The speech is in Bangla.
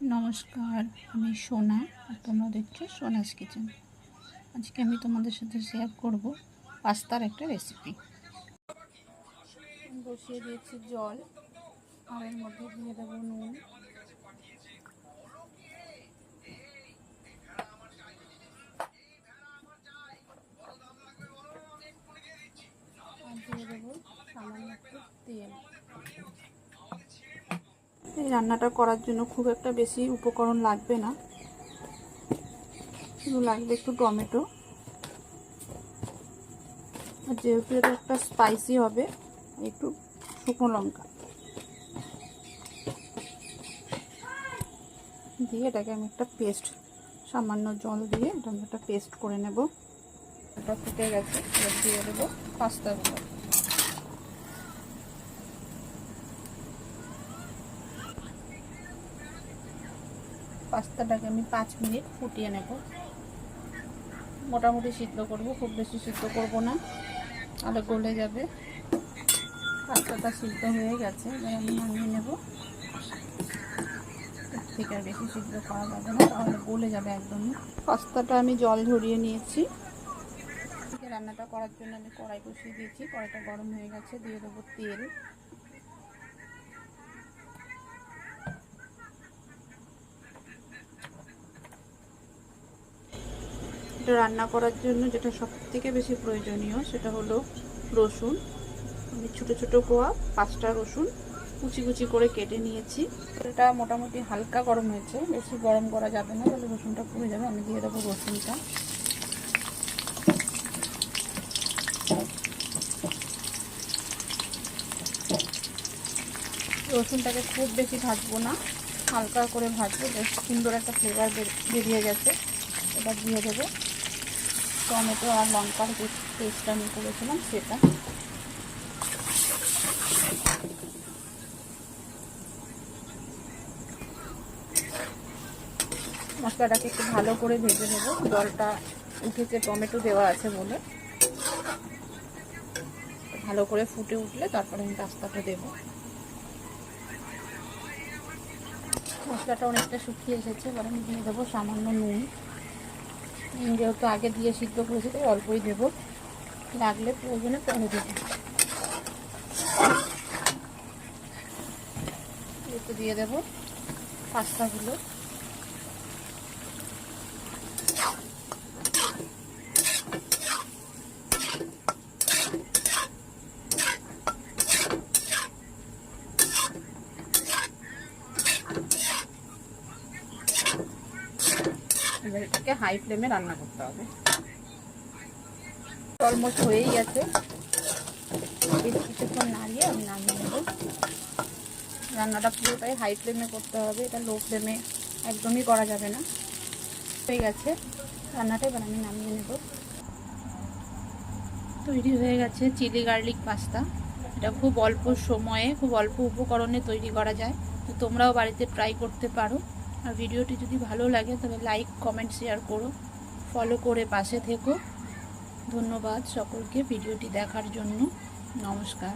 নমস্কার, আমি সোনা আর তোমরা দেখছো সোনাস কিচেন। আজকে আমি তোমাদের সাথে শেয়ার করব পাস্তার একটা রেসিপি। বসিয়ে দিয়েছি জল, আর এর মধ্যে দিয়ে দেবো নুন, আর দিয়ে দেবো সামান্য একটু তেল। এই রান্নাটা করার জন্য খুব একটা বেশি উপকরণ লাগবে না, শুধু লাগবে একটু টমেটো, আর যেহেতু এটা একটা স্পাইসি হবে একটু শুকনো লঙ্কা দিয়ে এটাকে আমি একটা পেস্ট, সামান্য জল দিয়ে এটা আমি একটা পেস্ট করে নেব। এটা ফুটে গেছে, এবার দিয়ে দেবো পাস্তাগুলো। পাস্তাটাকে আমি 5 মিনিট ফুটিয়ে নেব। মোটামুটি সিদ্ধ করব, খুব বেশি সিদ্ধ করব না, তাহলে গলে যাবে। পাস্তাটা সিদ্ধ হয়ে গেছে, এবার আমি নামিয়ে নেব। ঠিক আর বেশি সিদ্ধ করা যাবে না, তাহলে গলে যাবে একদমই। পাস্তাটা আমি জল ঝরিয়ে নিয়েছি। রান্নাটা করার জন্য আমি কড়াই বসিয়ে দিয়েছি, কড়াইটা গরম হয়ে গেছে, দিয়ে দেবো তেল। এটা রান্না করার জন্য যেটা সবথেকে বেশি প্রয়োজনীয় সেটা হলো রসুন। আমি ছোটো ছোটো কোয়া 5টা রসুন কুচি কুচি করে কেটে নিয়েছি। এটা মোটামুটি হালকা গরম হয়েছে, বেশি গরম করা যাবে না, তাহলে রসুনটা পুড়ে যাবে। আমি দিয়ে দেবো রসুনটা। রসুনটাকে খুব বেশি ভাজবো না, হালকা করে ভাজবো, বেশ সুন্দর একটা ফ্লেভার বেরিয়ে গেছে। এবার দিয়ে দেবো টমেটো আর লঙ্কার যে পেস্টটা আমি করেছিলাম সেটা। মশলাটাকে একটু ভালো করে ভেজে নেবো, জলটা উঠেছে টমেটো দেওয়া আছে বলে। ভালো করে ফুটে উঠলে তারপরে আমি পাস্তাটা দেবো। মশলাটা অনেকটা শুকিয়ে এসেছে, এবার আমি দিয়ে দেবো সামান্য নুন। যেহেতু আগে দিয়ে সিদ্ধ করেছি তাই অল্পই দেবো, লাগলে প্রয়োজনে পরে দেবো। একটু দিয়ে দেবো পাস্তাগুলো। এবার এটাকে হাই ফ্লেমে রান্না করতে হবে। অলমোস্ট হয়েই গেছে, বেশ কিছুক্ষণ নাড়িয়ে আমি নামিয়ে নেব। রান্নাটা পুরোটাই হাই ফ্লেমে করতে হবে, এটা লো ফ্লেমে একদমই করা যাবে না। হয়ে গেছে রান্নাটা, এবার আমি নামিয়ে নেব। তৈরি হয়ে গেছে চিলি গার্লিক পাস্তা। এটা খুব অল্প সময়ে, খুব অল্প উপকরণে তৈরি করা যায়, তো তোমরাও বাড়িতে ট্রাই করতে পারো। আর ভিডিওটি যদি ভালো লাগে তবে লাইক, কমেন্ট, শেয়ার করো, ফলো করে পাশে থেকো। ধন্যবাদ সকলকে ভিডিওটি দেখার জন্য। নমস্কার।